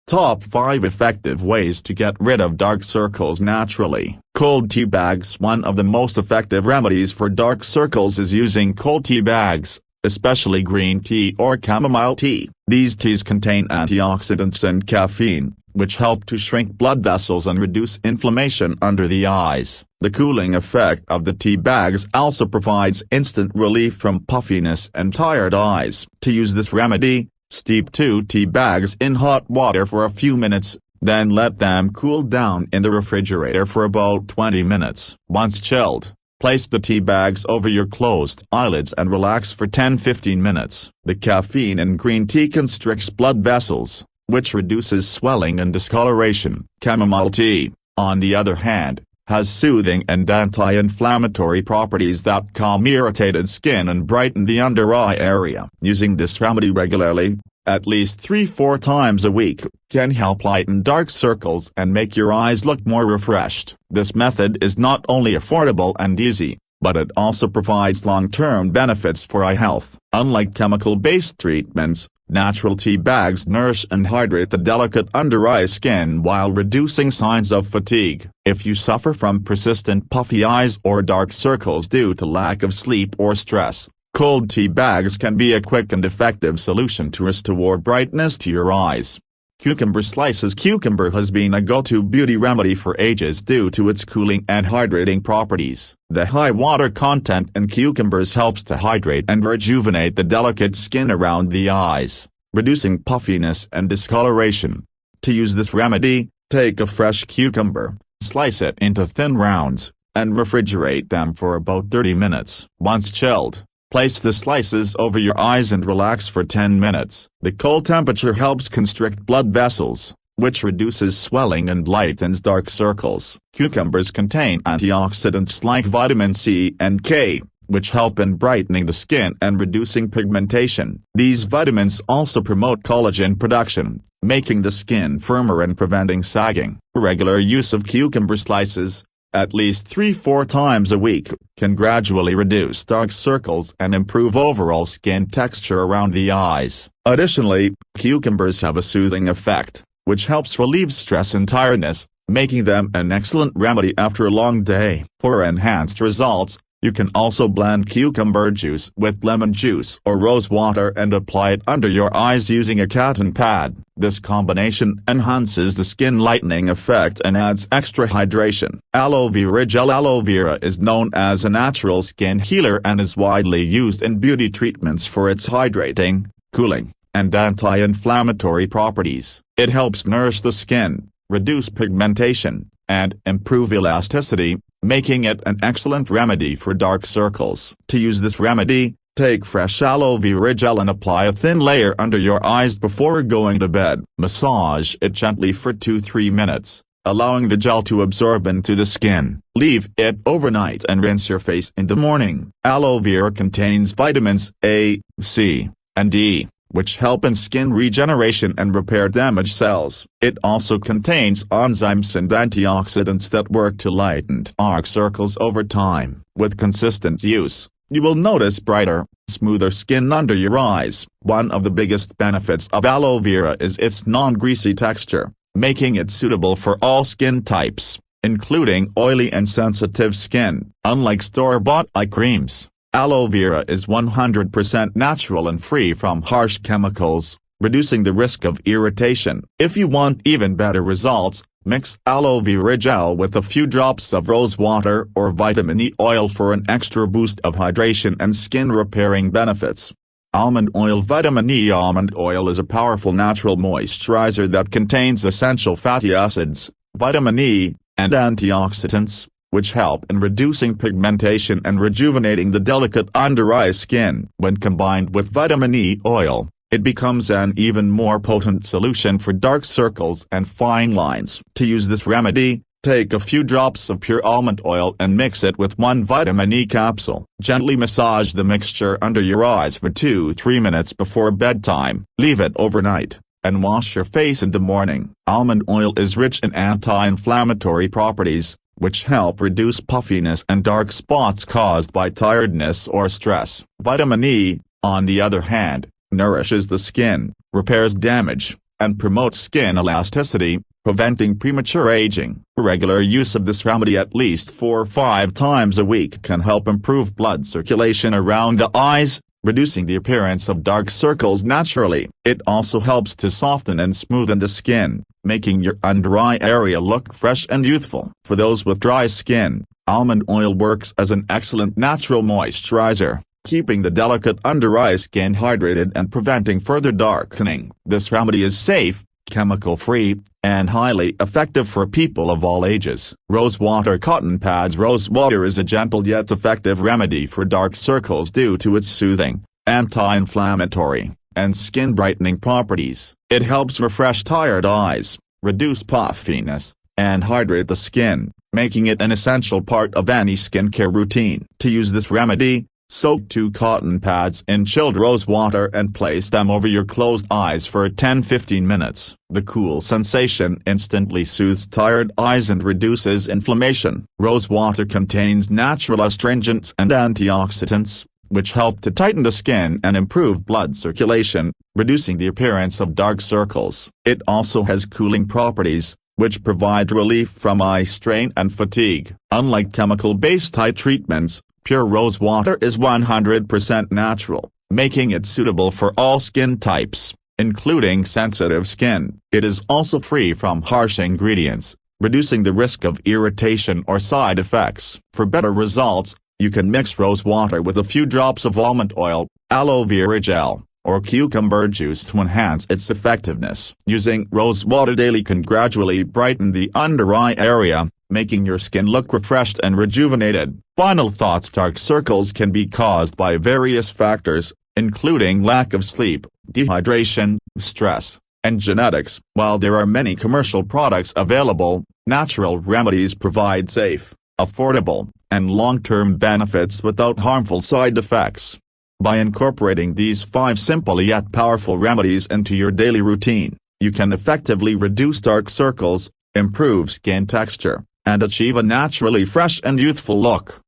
Top 5 Effective Ways to Get Rid of Dark Circles Naturally. Cold tea bags. One of the most effective remedies for dark circles is using cold tea bags, especially green tea or chamomile tea. These teas contain antioxidants and caffeine, which help to shrink blood vessels and reduce inflammation under the eyes. The cooling effect of the tea bags also provides instant relief from puffiness and tired eyes. To use this remedy, steep 2 tea bags in hot water for a few minutes, then let them cool down in the refrigerator for about 20 minutes. Once chilled, place the tea bags over your closed eyelids and relax for 10-15 minutes. The caffeine in green tea constricts blood vessels, which reduces swelling and discoloration. Chamomile tea, on the other hand, has soothing and anti-inflammatory properties that calm irritated skin and brighten the under eye area. Using this remedy regularly, at least 3-4 times a week, can help lighten dark circles and make your eyes look more refreshed. This method is not only affordable and easy, but it also provides long-term benefits for eye health. Unlike chemical-based treatments, natural tea bags nourish and hydrate the delicate under-eye skin while reducing signs of fatigue. If you suffer from persistent puffy eyes or dark circles due to lack of sleep or stress, cold tea bags can be a quick and effective solution to restore brightness to your eyes. Cucumber slices. Cucumber has been a go-to beauty remedy for ages due to its cooling and hydrating properties. The high water content in cucumbers helps to hydrate and rejuvenate the delicate skin around the eyes, reducing puffiness and discoloration. To use this remedy, take a fresh cucumber, slice it into thin rounds, and refrigerate them for about 30 minutes. Once chilled, place the slices over your eyes and relax for 10 minutes. The cold temperature helps constrict blood vessels, which reduces swelling and lightens dark circles. Cucumbers contain antioxidants like vitamin C and K, which help in brightening the skin and reducing pigmentation. These vitamins also promote collagen production, making the skin firmer and preventing sagging. Regular use of cucumber slices, at least 3-4 times a week, can gradually reduce dark circles and improve overall skin texture around the eyes. Additionally, cucumbers have a soothing effect, which helps relieve stress and tiredness, making them an excellent remedy after a long day. For enhanced results, you can also blend cucumber juice with lemon juice or rose water and apply it under your eyes using a cotton pad. This combination enhances the skin lightening effect and adds extra hydration. Aloe Vera Gel. Aloe vera is known as a natural skin healer and is widely used in beauty treatments for its hydrating, cooling, and anti-inflammatory properties. It helps nourish the skin, reduce pigmentation, and improve elasticity, making it an excellent remedy for dark circles. To use this remedy, take fresh aloe vera gel and apply a thin layer under your eyes before going to bed. Massage it gently for 2-3 minutes, allowing the gel to absorb into the skin. Leave it overnight and rinse your face in the morning. Aloe vera contains vitamins A, C, and E, which help in skin regeneration and repair damaged cells. It also contains enzymes and antioxidants that work to lighten dark circles over time. With consistent use, you will notice brighter, smoother skin under your eyes. One of the biggest benefits of aloe vera is its non-greasy texture, making it suitable for all skin types, including oily and sensitive skin. Unlike store-bought eye creams, aloe vera is 100% natural and free from harsh chemicals, reducing the risk of irritation. If you want even better results, mix aloe vera gel with a few drops of rose water or vitamin E oil for an extra boost of hydration and skin repairing benefits. Almond Oil Vitamin E. Almond oil is a powerful natural moisturizer that contains essential fatty acids, vitamin E, and antioxidants, which help in reducing pigmentation and rejuvenating the delicate under-eye skin. When combined with vitamin E oil, it becomes an even more potent solution for dark circles and fine lines. To use this remedy, take a few drops of pure almond oil and mix it with 1 vitamin E capsule. Gently massage the mixture under your eyes for 2-3 minutes before bedtime. Leave it overnight, and wash your face in the morning. Almond oil is rich in anti-inflammatory properties, which help reduce puffiness and dark spots caused by tiredness or stress. Vitamin E, on the other hand, nourishes the skin, repairs damage, and promotes skin elasticity, preventing premature aging. Regular use of this remedy at least 4 or 5 times a week can help improve blood circulation around the eyes, reducing the appearance of dark circles naturally. It also helps to soften and smoothen the skin, making your under-eye area look fresh and youthful. For those with dry skin, almond oil works as an excellent natural moisturizer, keeping the delicate under-eye skin hydrated and preventing further darkening. This remedy is safe, chemical-free, and highly effective for people of all ages. Rosewater cotton pads. Rosewater is a gentle yet effective remedy for dark circles due to its soothing, anti-inflammatory, and skin brightening properties. It helps refresh tired eyes, reduce puffiness, and hydrate the skin, making it an essential part of any skincare routine. To use this remedy, soak 2 cotton pads in chilled rose water and place them over your closed eyes for 10-15 minutes. The cool sensation instantly soothes tired eyes and reduces inflammation. Rose water contains natural astringents and antioxidants, which help to tighten the skin and improve blood circulation, reducing the appearance of dark circles. It also has cooling properties, which provide relief from eye strain and fatigue. Unlike chemical-based eye treatments, pure rose water is 100% natural, making it suitable for all skin types, including sensitive skin. It is also free from harsh ingredients, reducing the risk of irritation or side effects. For better results, you can mix rose water with a few drops of almond oil, aloe vera gel, or cucumber juice to enhance its effectiveness. Using rose water daily can gradually brighten the under-eye area, making your skin look refreshed and rejuvenated. Final thoughts. Dark circles can be caused by various factors, including lack of sleep, dehydration, stress, and genetics. While there are many commercial products available, natural remedies provide safe, affordable, and long-term benefits without harmful side effects. By incorporating these 5 simple yet powerful remedies into your daily routine, you can effectively reduce dark circles, improve skin texture, and achieve a naturally fresh and youthful look.